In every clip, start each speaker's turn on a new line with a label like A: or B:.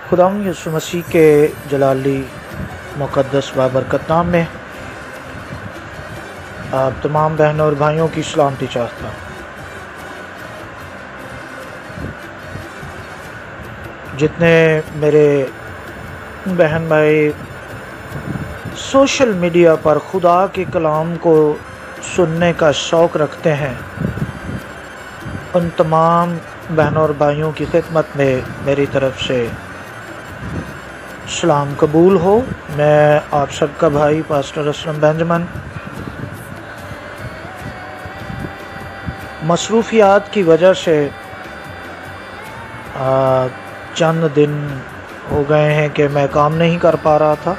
A: خداوند یسوع مسیح کے جلالی مقدس بابرکت نام میں آپ تمام بہنوں اور بھائیوں کی سلامتی چاہتا ہوں۔ جتنے میرے بہن بھائی سوشل میڈیا پر خدا کے کلام کو سننے کا شوق رکھتے ہیں، ان تمام بہنوں اور بھائیوں کی خدمت میں میری طرف سے سلام قبول ہو۔ میں آپ سب کا بھائی پاسٹر اسلم بینجمن مصروفیات کی وجہ سے چند دن ہو گئے ہیں کہ میں کام نہیں کر پا رہا تھا،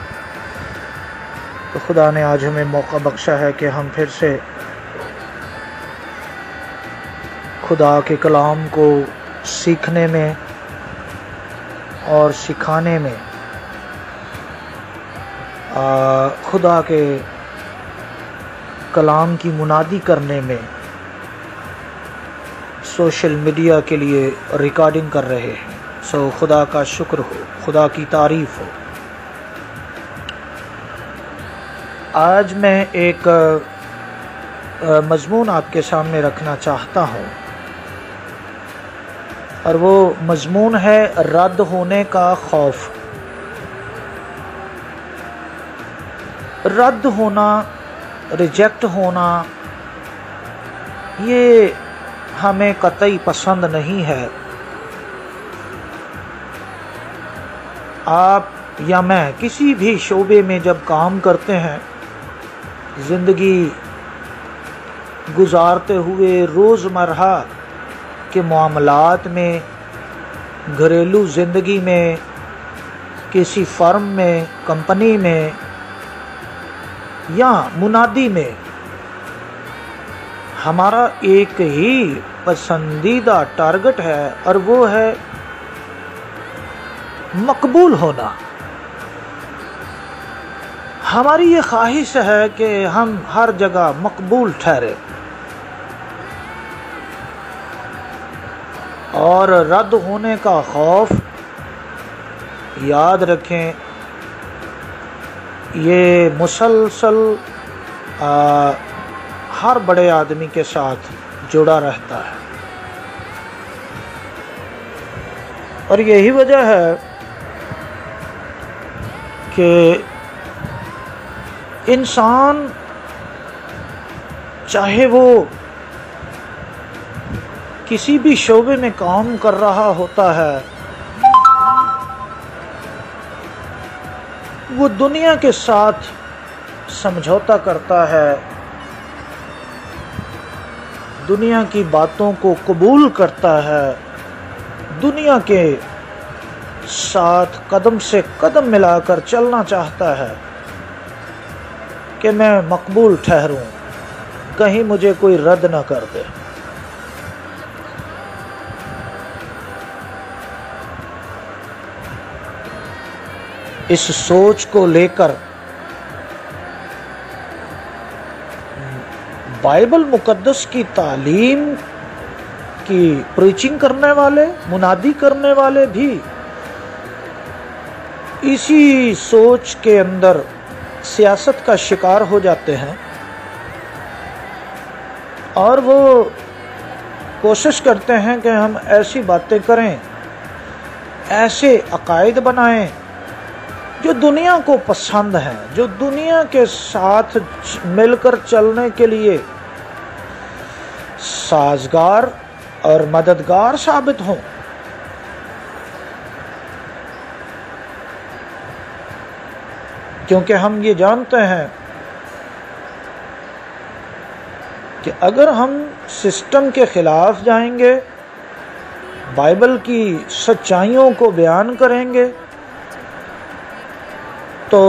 A: تو خدا نے آج ہمیں موقع بخشا ہے کہ ہم پھر سے خدا کے کلام کو سیکھنے میں اور سکھانے میں، خدا کے کلام کی منادی کرنے میں سوشل میڈیا کے لیے ریکارڈنگ کر رہے ہیں۔ خدا کا شکر ہو، خدا کی تعریف ہو۔ آج میں ایک مضمون آپ کے سامنے رکھنا چاہتا ہوں، اور وہ مضمون ہے رد ہونے کا خوف۔ رد ہونا، ریجیکٹ ہونا، یہ ہمیں قطعی پسند نہیں ہے۔ آپ یا میں کسی بھی شعبے میں جب کام کرتے ہیں، زندگی گزارتے ہوئے روزمرہ کے معاملات میں، گھریلو زندگی میں، کسی فرم میں، کمپنی میں یا منادی میں، ہمارا ایک ہی پسندیدہ ٹارگٹ ہے، اور وہ ہے مقبول ہونا۔ ہماری یہ خواہش ہے کہ ہم ہر جگہ مقبول ٹھہرے، اور رد ہونے کا خوف، یاد رکھیں، یہ مسلسل ہر بڑے آدمی کے ساتھ جڑا رہتا ہے، اور یہی وجہ ہے کہ انسان چاہے وہ کسی بھی شعبے میں کام کر رہا ہوتا ہے، وہ دنیا کے ساتھ سمجھوتا کرتا ہے، دنیا کی باتوں کو قبول کرتا ہے، دنیا کے ساتھ قدم سے قدم ملا کر چلنا چاہتا ہے کہ میں مقبول ٹھہروں، کہیں مجھے کوئی رد نہ کر دے۔ اس سوچ کو لے کر بائبل مقدس کی تعلیم کی پریچنگ کرنے والے، منادی کرنے والے بھی اسی سوچ کے اندر سیاست کا شکار ہو جاتے ہیں، اور وہ کوشش کرتے ہیں کہ ہم ایسی باتیں کریں، ایسے عقائد بنائیں جو دنیا کو پسند ہیں، جو دنیا کے ساتھ مل کر چلنے کے لیے سازگار اور مددگار ثابت ہوں۔ کیونکہ ہم یہ جانتے ہیں کہ اگر ہم سسٹم کے خلاف جائیں گے، بائبل کی سچائیوں کو بیان کریں گے، تو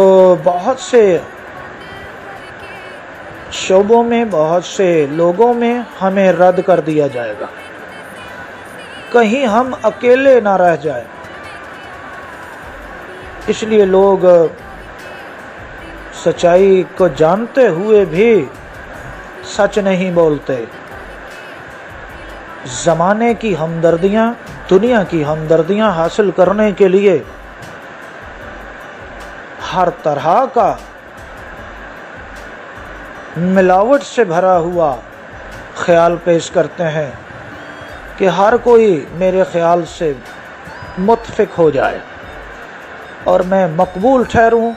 A: بہت سے شعبوں میں، بہت سے لوگوں میں ہمیں رد کر دیا جائے گا، کہیں ہم اکیلے نہ رہ جائیں۔ اس لیے لوگ سچائی کو جانتے ہوئے بھی سچ نہیں بولتے، زمانے کی ہمدردیاں، دنیا کی ہمدردیاں حاصل کرنے کے لیے ہر طرح کا ملاوٹ سے بھرا ہوا خیال پیش کرتے ہیں کہ ہر کوئی میرے خیال سے متفق ہو جائے اور میں مقبول ٹھہروں،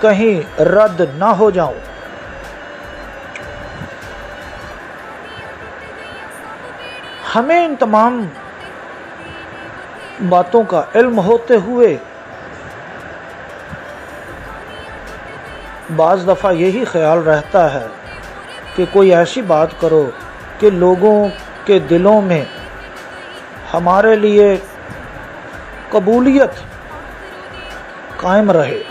A: کہیں رد نہ ہو جاؤں۔ ہمیں ان تمام باتوں کا علم ہوتے ہوئے بعض دفعہ یہی خیال رہتا ہے کہ کوئی ایسی بات کرو کہ لوگوں کے دلوں میں ہمارے لیے قبولیت قائم رہے۔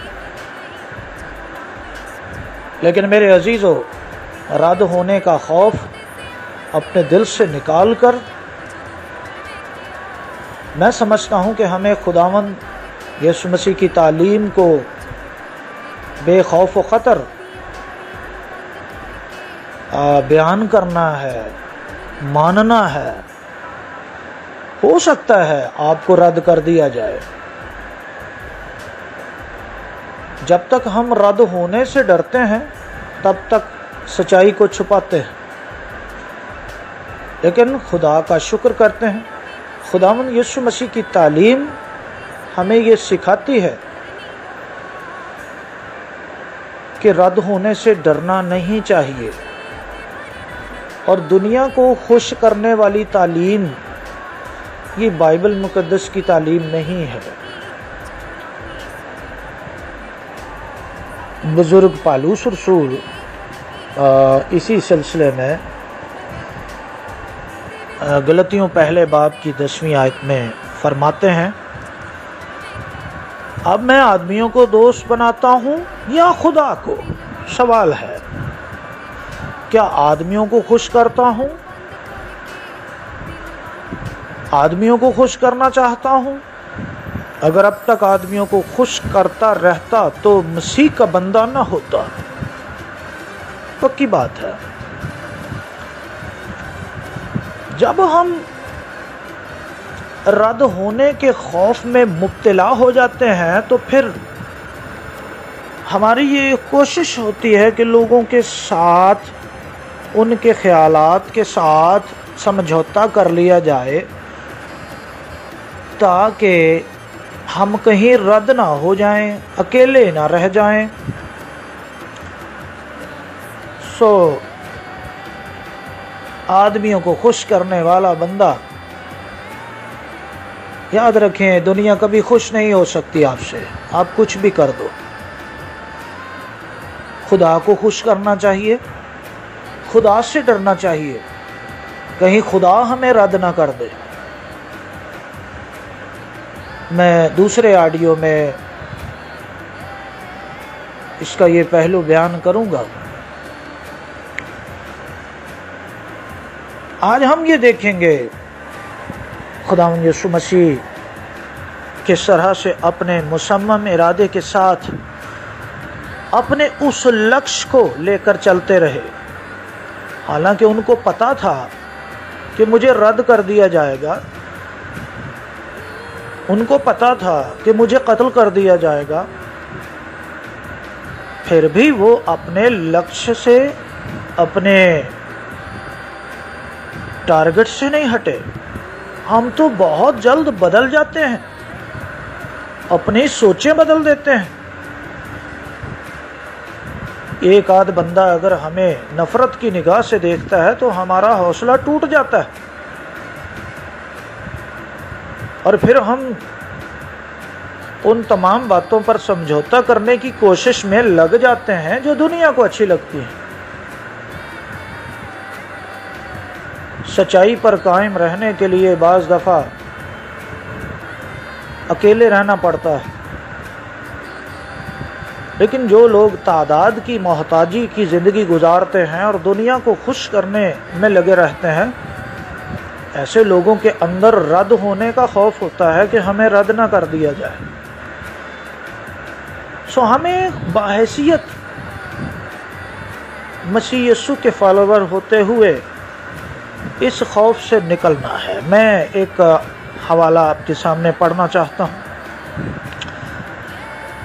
A: لیکن میرے عزیزو، رد ہونے کا خوف اپنے دل سے نکال کر میں سمجھتا ہوں کہ ہمیں خداوند یسوع مسیح کی تعلیم کو بے خوف و خطر بیان کرنا ہے، ماننا ہے۔ ہو سکتا ہے آپ کو رد کر دیا جائے، جب تک ہم رد ہونے سے ڈرتے ہیں تب تک سچائی کو چھپاتے ہیں، لیکن خدا کا شکر کرتے ہیں، خداوند یسوع مسیح کی تعلیم ہمیں یہ سکھاتی ہے کہ رد ہونے سے ڈرنا نہیں چاہیے، اور دنیا کو خوش کرنے والی تعلیم یہ بائبل مقدس کی تعلیم نہیں ہے۔ بزرگ پالوس رسول اسی سلسلے میں غلطیوں پہلے باب کی 10ویں آیت میں فرماتے ہیں، اب میں آدمیوں کو دوست بناتا ہوں یا خدا کو؟ سوال ہے، کیا آدمیوں کو خوش کرتا ہوں؟ آدمیوں کو خوش کرنا چاہتا ہوں؟ اگر اب تک آدمیوں کو خوش کرتا رہتا تو مسیح کا بندہ نہ ہوتا۔ پکی بات ہے، جب ہم رد ہونے کے خوف میں مبتلا ہو جاتے ہیں تو پھر ہماری یہ کوشش ہوتی ہے کہ لوگوں کے ساتھ ان کے خیالات کے ساتھ سمجھوتا کر لیا جائے تاکہ ہم کہیں رد نہ ہو جائیں، اکیلے نہ رہ جائیں۔ آدمیوں کو خوش کرنے والا بندہ، یاد رکھیں دنیا کبھی خوش نہیں ہو سکتی آپ سے، آپ کچھ بھی کر دو۔ خدا کو خوش کرنا چاہیے، خدا سے ڈرنا چاہیے، کہیں خدا ہمیں رد نہ کر دے۔ میں دوسرے آڈیو میں اس کا یہ پہلو بیان کروں گا۔ آج ہم یہ دیکھیں گے خداوند یسوع مسیح کس طرح سے اپنے مصمم ارادے کے ساتھ اپنے اس لکش کو لے کر چلتے رہے، حالانکہ ان کو پتا تھا کہ مجھے رد کر دیا جائے گا، ان کو پتا تھا کہ مجھے قتل کر دیا جائے گا، پھر بھی وہ اپنے لکش سے، اپنے ٹارگٹ سے نہیں ہٹے۔ ہم تو بہت جلد بدل جاتے ہیں، اپنی سوچیں بدل دیتے ہیں۔ ایک آدھ بندہ اگر ہمیں نفرت کی نگاہ سے دیکھتا ہے تو ہمارا حوصلہ ٹوٹ جاتا ہے، اور پھر ہم ان تمام باتوں پر سمجھوتا کرنے کی کوشش میں لگ جاتے ہیں جو دنیا کو اچھی لگتی ہیں۔ سچائی پر قائم رہنے کے لیے بعض دفعہ اکیلے رہنا پڑتا ہے، لیکن جو لوگ تعداد کی محتاجی کی زندگی گزارتے ہیں اور دنیا کو خوش کرنے میں لگے رہتے ہیں، ایسے لوگوں کے اندر رد ہونے کا خوف ہوتا ہے کہ ہمیں رد نہ کر دیا جائے۔ ہمیں بحیثیت مسیح یسوع کے فالوور ہوتے ہوئے اس خوف سے نکلنا ہے۔ میں ایک حوالہ آپ کے سامنے پڑھنا چاہتا ہوں۔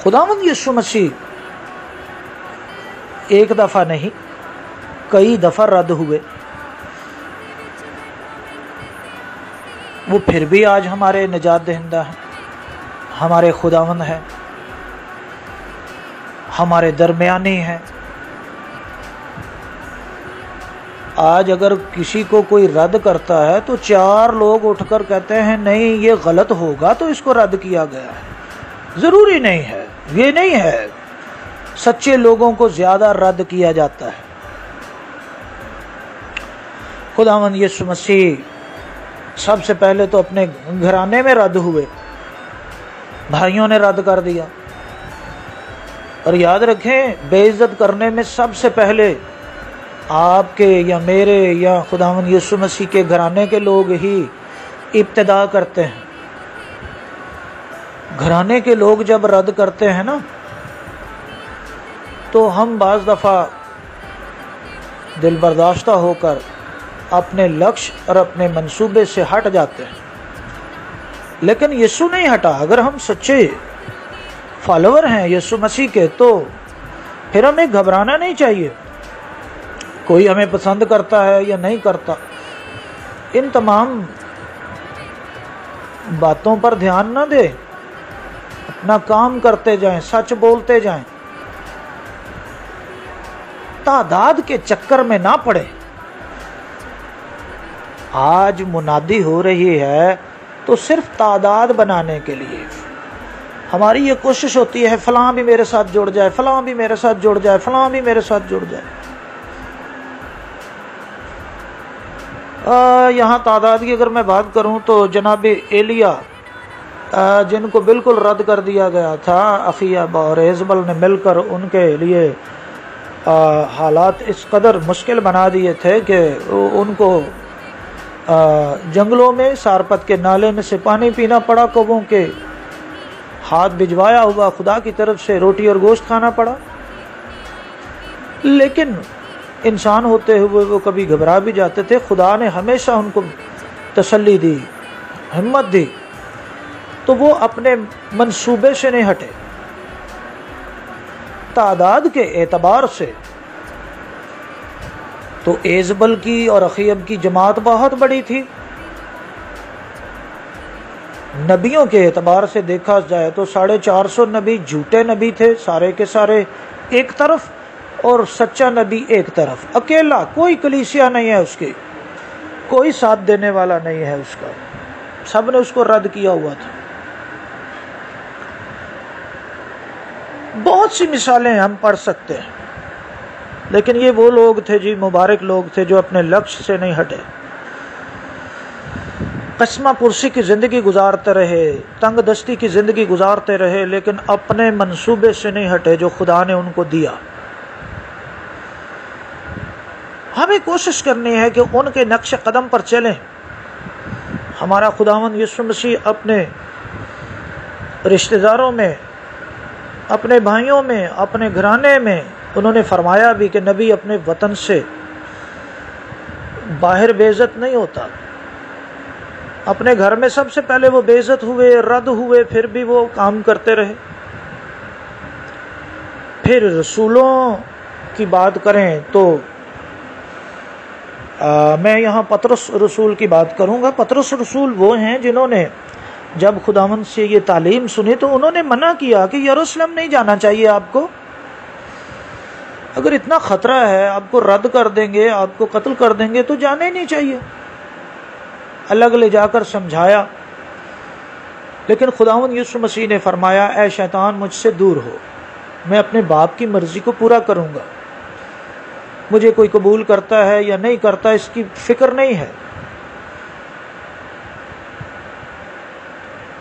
A: خداوند یسوع مسیح ایک دفعہ نہیں کئی دفعہ رد ہوئے، وہ پھر بھی آج ہمارے نجات دہندہ ہیں، ہمارے خداوند ہیں، ہمارے درمیانی ہیں۔ آج اگر کسی کو کوئی رد کرتا ہے تو 4 لوگ اٹھ کر کہتے ہیں نہیں یہ غلط ہوگا تو اس کو رد کیا گیا ہے۔ ضروری نہیں ہے، یہ نہیں ہے، سچے لوگوں کو زیادہ رد کیا جاتا ہے۔ خداوند یسوع مسیح سب سے پہلے تو اپنے گھرانے میں رد ہوئے، بھائیوں نے رد کر دیا۔ اور یاد رکھیں بے عزت کرنے میں سب سے پہلے آپ کے یا میرے یا خداوند یسوع مسیح کے گھرانے کے لوگ ہی ابتدا کرتے ہیں۔ گھرانے کے لوگ جب رد کرتے ہیں نا تو ہم بعض دفعہ دل برداشتہ ہو کر اپنے لکش اور اپنے منصوبے سے ہٹ جاتے ہیں، لیکن یسوع نہیں ہٹا۔ اگر ہم سچے فالوور ہیں یسوع مسیح کے تو پھر ہمیں گھبرانا نہیں چاہیے۔ کوئی ہمیں پسند کرتا ہے یا نہیں کرتا، ان تمام باتوں پر دھیان نہ دے، اپنا کام کرتے جائیں، سچ بولتے جائیں، تعداد کے چکر میں نہ پڑے۔ آج منادی ہو رہی ہے تو صرف تعداد بنانے کے لیے ہماری یہ کوشش ہوتی ہے فلاں بھی میرے ساتھ جڑ جائے، فلاں بھی میرے ساتھ جڑ جائے، فلاں بھی میرے ساتھ جڑ جائے۔ یہاں تعداد کی اگر میں بات کروں تو جناب ایلیا جن کو بالکل رد کر دیا گیا تھا، اخیاب اور ایزبل نے مل کر ان کے لیے حالات اس قدر مشکل بنا دیے تھے کہ ان کو جنگلوں میں سارپت کے نالے میں سے پانی پینا پڑا، کووں کے ہاتھ بھجوایا ہوا خدا کی طرف سے روٹی اور گوشت کھانا پڑا۔ لیکن انسان ہوتے ہوئے وہ کبھی گھبرا بھی جاتے تھے، خدا نے ہمیشہ ان کو تسلی دی، ہمت دی، تو وہ اپنے منصوبے سے نہیں ہٹے۔ تعداد کے اعتبار سے تو ایزبل کی اور اخیب کی جماعت بہت بڑی تھی، نبیوں کے اعتبار سے دیکھا جائے تو 450 نبی جھوٹے نبی تھے، سارے کے سارے ایک طرف، اور سچا نبی ایک طرف، اکیلا، کوئی کلیسیا نہیں ہے اس کی، کوئی ساتھ دینے والا نہیں ہے اس کا، سب نے اس کو رد کیا ہوا تھا۔ بہت سی مثالیں ہم پڑھ سکتے ہیں، لیکن یہ وہ لوگ تھے جی، مبارک لوگ تھے جو اپنے لکش سے نہیں ہٹے، قسمہ پرسی کی زندگی گزارتے رہے، تنگ دستی کی زندگی گزارتے رہے، لیکن اپنے منصوبے سے نہیں ہٹے جو خدا نے ان کو دیا۔ ہمیں کوشش کرنی ہے کہ ان کے نقش قدم پر چلیں۔ ہمارا خداوند یسوع مسیح اپنے رشتہ داروں میں، اپنے بھائیوں میں، اپنے گھرانے میں انہوں نے فرمایا بھی کہ نبی اپنے وطن سے باہر بے عزت نہیں ہوتا۔ اپنے گھر میں سب سے پہلے وہ بے عزت ہوئے، رد ہوئے، پھر بھی وہ کام کرتے رہے۔ پھر رسولوں کی بات کریں تو میں یہاں پطرس رسول کی بات کروں گا۔ پطرس رسول وہ ہیں جنہوں نے جب خداوند سے یہ تعلیم سنی تو انہوں نے منع کیا کہ یروشلم نہیں جانا چاہیے آپ کو، اگر اتنا خطرہ ہے آپ کو رد کر دیں گے، آپ کو قتل کر دیں گے تو جانا ہی نہیں چاہیے۔ الگ لے جا کر سمجھایا، لیکن خداوند یسوع مسیح نے فرمایا اے شیطان مجھ سے دور ہو، میں اپنے باپ کی مرضی کو پورا کروں گا، مجھے کوئی قبول کرتا ہے یا نہیں کرتا اس کی فکر نہیں ہے۔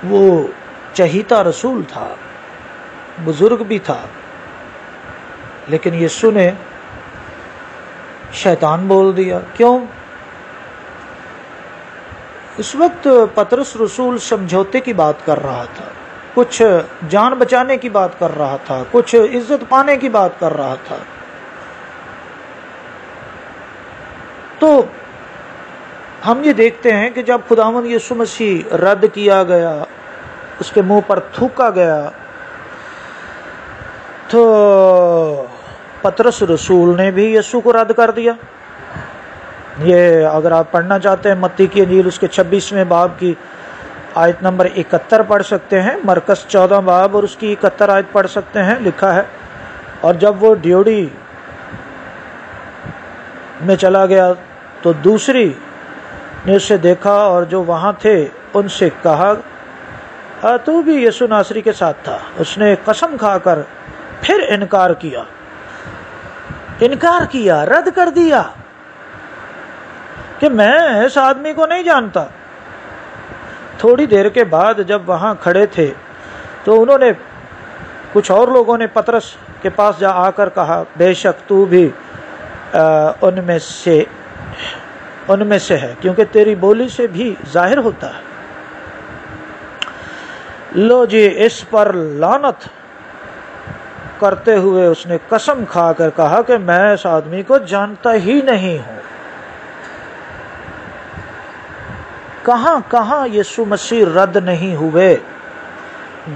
A: وہ چہیتا رسول تھا، بزرگ بھی تھا، لیکن یسوع نے شیطان بول دیا۔ کیوں؟ اس وقت پطرس رسول سمجھوتے کی بات کر رہا تھا، کچھ جان بچانے کی بات کر رہا تھا، کچھ عزت پانے کی بات کر رہا تھا۔ تو ہم یہ دیکھتے ہیں کہ جب خداوند یسوع مسیح رد کیا گیا، اس کے منہ پر تھوکا گیا، تو پطرس رسول نے بھی یسوع کو رد کر دیا. یہ اگر آپ پڑھنا چاہتے ہیں متی کی انجیل اس کے 26ویں باب کی آیت نمبر 71 پڑھ سکتے ہیں. مرکز 14 باب اور اس کی 71 آیت پڑھ سکتے ہیں. لکھا ہے اور جب وہ ڈیوڑی میں چلا گیا تو دوسری نے اسے دیکھا اور جو وہاں تھے ان سے کہا تو بھی یسوع ناصری کے ساتھ تھا. اس نے قسم کھا کر پھر انکار کیا، رد کر دیا کہ میں اس آدمی کو نہیں جانتا. تھوڑی دیر کے بعد جب وہاں کھڑے تھے تو انہوں نے کچھ اور لوگوں نے پطرس کے پاس جا آ کر کہا بے شک تو بھی ان میں سے ہے، کیونکہ تیری بولی سے بھی ظاہر ہوتا ہے. لو جی، اس پر لعنت کرتے ہوئے اس نے قسم کھا کر کہا کہ میں اس آدمی کو جانتا ہی نہیں ہوں. کہاں یسوع مسیح رد نہیں ہوئے.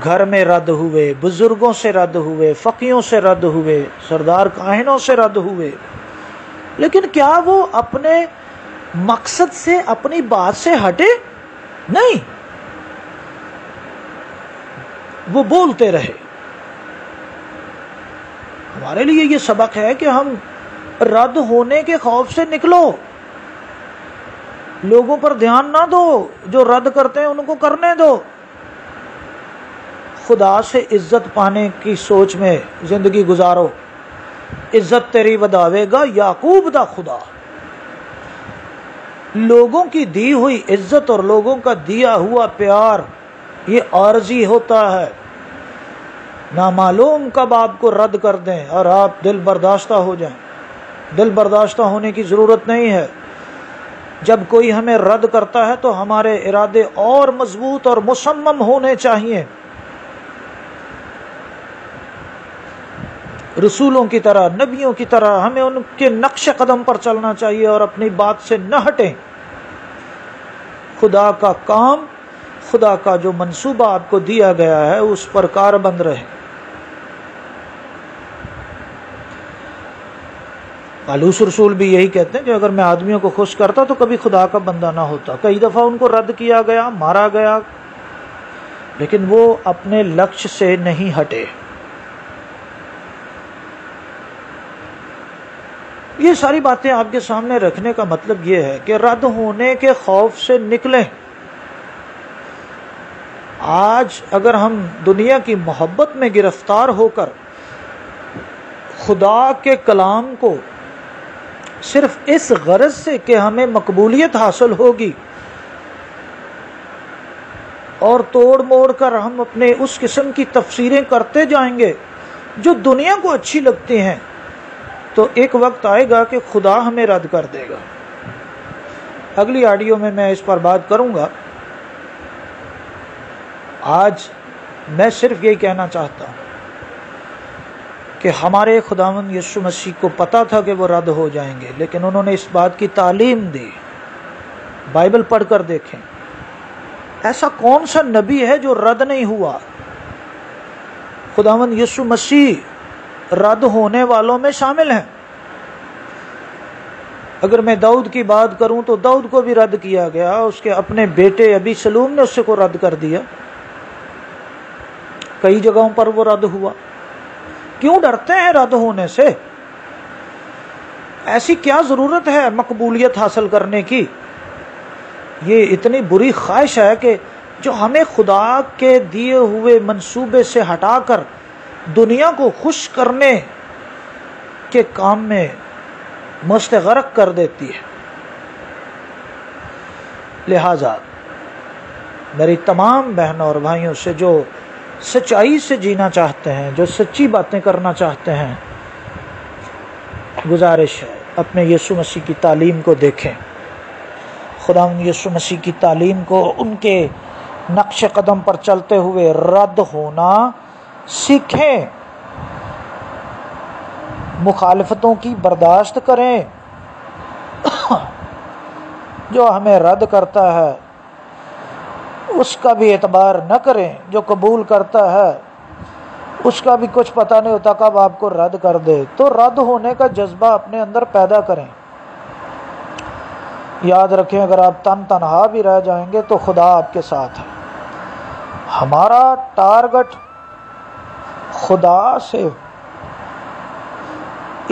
A: گھر میں رد ہوئے، بزرگوں سے رد ہوئے، فقیوں سے رد ہوئے، سردار کاہنوں سے رد ہوئے. لیکن کیا وہ اپنے مقصد سے، اپنی بات سے ہٹے؟ نہیں، وہ بولتے رہے. ہمارے لیے یہ سبق ہے کہ ہم رد ہونے کے خوف سے نکلو. لوگوں پر دھیان نہ دو، جو رد کرتے ہیں ان کو کرنے دو. خدا سے عزت پانے کی سوچ میں زندگی گزارو. عزت تیری وداوے گا یعقوب دا خدا. لوگوں کی دی ہوئی عزت اور لوگوں کا دیا ہوا پیار یہ عارضی ہوتا ہے. نامعلوم کب آپ کو رد کر دیں اور آپ دل برداشتہ ہو جائیں. دل برداشتہ ہونے کی ضرورت نہیں ہے. جب کوئی ہمیں رد کرتا ہے تو ہمارے ارادے اور مضبوط اور مصمم ہونے چاہیے. رسولوں کی طرح، نبیوں کی طرح ہمیں ان کے نقش قدم پر چلنا چاہیے اور اپنی بات سے نہ ہٹیں. خدا کا کام، خدا کا جو منصوبہ آپ کو دیا گیا ہے اس پر کاربند رہے. پالوس رسول بھی یہی کہتے ہیں کہ اگر میں آدمیوں کو خوش کرتا تو کبھی خدا کا بندہ نہ ہوتا. کئی دفعہ ان کو رد کیا گیا، مارا گیا، لیکن وہ اپنے لکش سے نہیں ہٹے. یہ ساری باتیں آپ کے سامنے رکھنے کا مطلب یہ ہے کہ رد ہونے کے خوف سے نکلیں. آج اگر ہم دنیا کی محبت میں گرفتار ہو کر خدا کے کلام کو صرف اس غرض سے کہ ہمیں مقبولیت حاصل ہوگی اور توڑ موڑ کر ہم اپنے اس قسم کی تفسیریں کرتے جائیں گے جو دنیا کو اچھی لگتی ہیں، تو ایک وقت آئے گا کہ خدا ہمیں رد کر دے گا. اگلی آڈیو میں اس پر بات کروں گا. آج میں صرف یہی کہنا چاہتا ہوں کہ ہمارے خداوند یسوع مسیح کو پتا تھا کہ وہ رد ہو جائیں گے، لیکن انہوں نے اس بات کی تعلیم دی. بائبل پڑھ کر دیکھیں، ایسا کون سا نبی ہے جو رد نہیں ہوا؟ خداوند یسوع مسیح رد ہونے والوں میں شامل ہیں. اگر میں داؤد کی بات کروں تو داؤد کو بھی رد کیا گیا. اس کے اپنے بیٹے ابی سلوم نے اس کو رد کر دیا. کئی جگہوں پر وہ رد ہوا. کیوں ڈرتے ہیں رد ہونے سے؟ ایسی کیا ضرورت ہے مقبولیت حاصل کرنے کی؟ یہ اتنی بری خواہش ہے کہ جو ہمیں خدا کے دیے ہوئے منصوبے سے ہٹا کر دنیا کو خوش کرنے کے کام میں مستغرق کر دیتی ہے. لہذا میری تمام بہنوں اور بھائیوں سے جو سچائی سے جینا چاہتے ہیں، جو سچی باتیں کرنا چاہتے ہیں، گزارش ہے اپنے یسوع مسیح کی تعلیم کو دیکھیں. خداوند یسوع مسیح کی تعلیم کو، ان کے نقش قدم پر چلتے ہوئے رد ہونا سیکھیں. مخالفتوں کی برداشت کریں. جو ہمیں رد کرتا ہے اس کا بھی اعتبار نہ کریں. جو قبول کرتا ہے اس کا بھی کچھ پتہ نہیں ہوتا کب آپ کو رد کر دے. تو رد ہونے کا جذبہ اپنے اندر پیدا کریں. یاد رکھیں اگر آپ تنہا بھی رہ جائیں گے تو خدا آپ کے ساتھ ہے. ہمارا ٹارگٹ خدا سے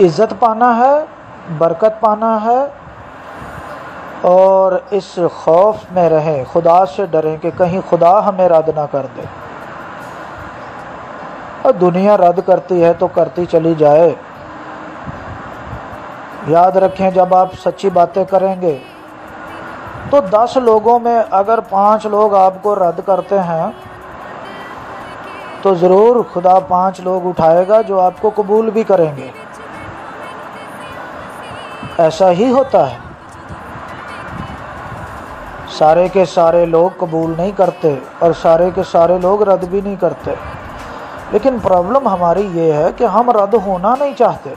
A: عزت پانا ہے، برکت پانا ہے، اور اس خوف میں رہیں، خدا سے ڈریں کہ کہیں خدا ہمیں رد نہ کر دے. اور دنیا رد کرتی ہے تو کرتی چلی جائے. یاد رکھیں جب آپ سچی باتیں کریں گے تو 10 لوگوں میں اگر 5 لوگ آپ کو رد کرتے ہیں تو ضرور خدا 5 لوگ اٹھائے گا جو آپ کو قبول بھی کریں گے. ایسا ہی ہوتا ہے. سارے کے سارے لوگ قبول نہیں کرتے اور سارے کے سارے لوگ رد بھی نہیں کرتے. لیکن پرابلم ہماری یہ ہے کہ ہم رد ہونا نہیں چاہتے،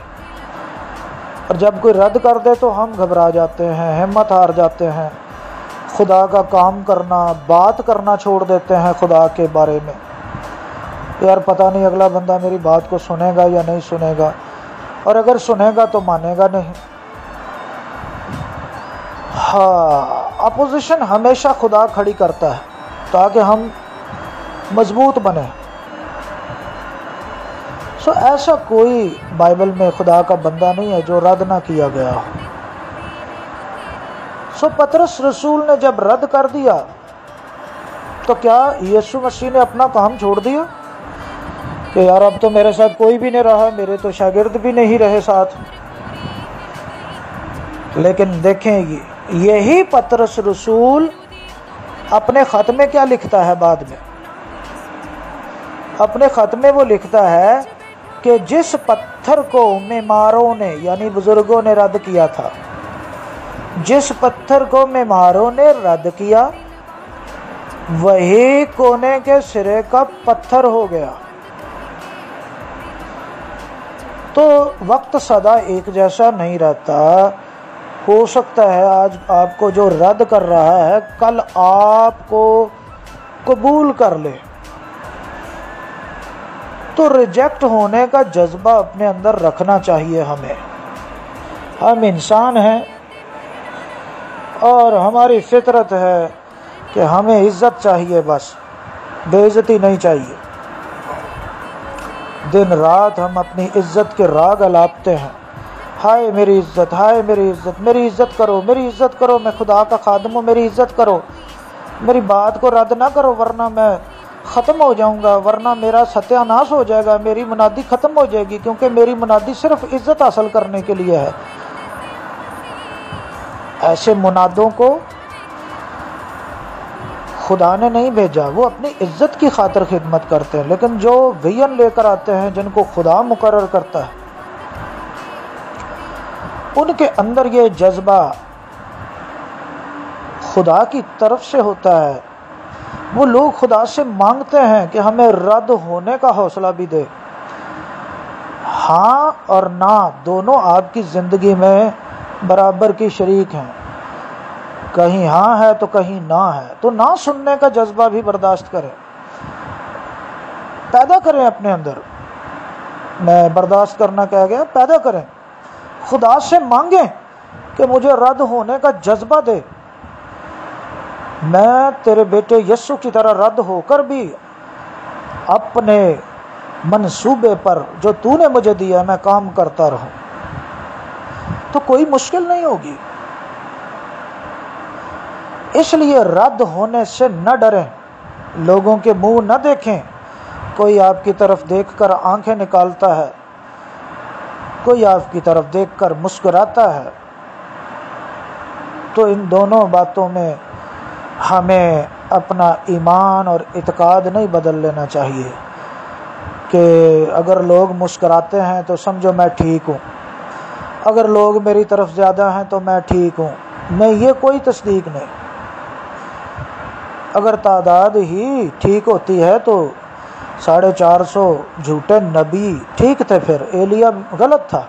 A: اور جب کوئی رد کر دے تو ہم گھبرا جاتے ہیں، ہمت ہار جاتے ہیں، خدا کا کام کرنا، بات کرنا چھوڑ دیتے ہیں خدا کے بارے میں. یار پتہ نہیں اگلا بندہ میری بات کو سنے گا یا نہیں سنے گا، اور اگر سنے گا تو مانے گا نہیں. اپوزیشن ہمیشہ خدا کھڑی کرتا ہے تاکہ ہم مضبوط بنیں. ایسا کوئی بائبل میں خدا کا بندہ نہیں ہے جو رد نہ کیا گیا ہو. پطرس رسول نے جب رد کر دیا تو کیا یسوع مسیح نے اپنا کام چھوڑ دیا کہ یار اب تو میرے ساتھ کوئی بھی نہیں رہا، میرے تو شاگرد بھی نہیں رہے ساتھ؟ لیکن دیکھیں یہی پطرس رسول اپنے خط میں کیا لکھتا ہے؟ بعد میں اپنے خط میں وہ لکھتا ہے کہ جس پتھر کو معماروں نے یعنی بزرگوں نے رد کیا تھا، جس پتھر کو معماروں نے رد کیا وہی کونے کے سرے کا پتھر ہو گیا. تو وقت سدا ایک جیسا نہیں رہتا. ہو سکتا ہے آج آپ کو جو رد کر رہا ہے کل آپ کو قبول کر لے. تو ریجیکٹ ہونے کا جذبہ اپنے اندر رکھنا چاہیے ہمیں. ہم انسان ہیں اور ہماری فطرت ہے کہ ہمیں عزت چاہیے، بس بے عزتی نہیں چاہیے. دن رات ہم اپنی عزت کے راگ الاپتے ہیں. ہائے میری عزت، ہائے میری عزت، میری عزت کرو، میری عزت کرو، میں خدا کا خادم ہوں، میری عزت کرو، میری بات کو رد نہ کرو ورنہ میں ختم ہو جاؤں گا، ورنہ میرا ستیہ ناش ہو جائے گا، میری منادی ختم ہو جائے گی، کیونکہ میری منادی صرف عزت حاصل کرنے کے لیے ہے. ایسے منادوں کو خدا نے نہیں بھیجا، وہ اپنی عزت کی خاطر خدمت کرتے ہیں. لیکن جو وین لے کر آتے ہیں جن کو خدا مقرر کرتا ہے ان کے اندر یہ جذبہ خدا کی طرف سے ہوتا ہے. وہ لوگ خدا سے مانگتے ہیں کہ ہمیں رد ہونے کا حوصلہ بھی دے. ہاں اور نہ دونوں آپ کی زندگی میں برابر کی شریک ہیں. کہیں ہاں ہے تو کہیں نہ ہے، تو نہ سننے کا جذبہ بھی برداشت کریں، پیدا کریں اپنے اندر. میں برداشت کرنا کہہ گیا، پیدا کریں. خدا سے مانگیں کہ مجھے رد ہونے کا جذبہ دے. میں تیرے بیٹے یسوع کی طرح رد ہو کر بھی اپنے منصوبے پر جو تو نے مجھے دیا میں کام کرتا رہوں. تو کوئی مشکل نہیں ہوگی. اس لیے رد ہونے سے نہ ڈریں، لوگوں کے منہ نہ دیکھیں. کوئی آپ کی طرف دیکھ کر آنکھیں نکالتا ہے، کوئی آپ کی طرف دیکھ کر مسکراتا ہے. تو ان دونوں باتوں میں ہمیں اپنا ایمان اور اعتقاد نہیں بدل لینا چاہیے کہ اگر لوگ مسکراتے ہیں تو سمجھو میں ٹھیک ہوں، اگر لوگ میری طرف زیادہ ہیں تو میں ٹھیک ہوں. نہیں، یہ کوئی تصدیق نہیں. اگر تعداد ہی ٹھیک ہوتی ہے تو 450 جھوٹے نبی ٹھیک تھے، پھر ایلیا غلط تھا.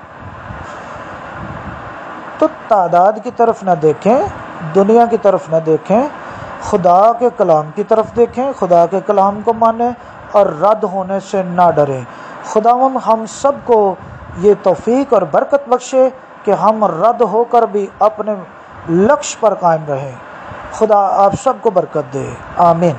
A: تو تعداد کی طرف نہ دیکھیں، دنیا کی طرف نہ دیکھیں، خدا کے کلام کی طرف دیکھیں، خدا کے کلام کو مانیں اور رد ہونے سے نہ ڈریں۔ خداوند ہم سب کو یہ توفیق اور برکت بخشے کہ ہم رد ہو کر بھی اپنے لکش پر قائم رہیں۔ خدا آپ سب کو برکت دے، آمین۔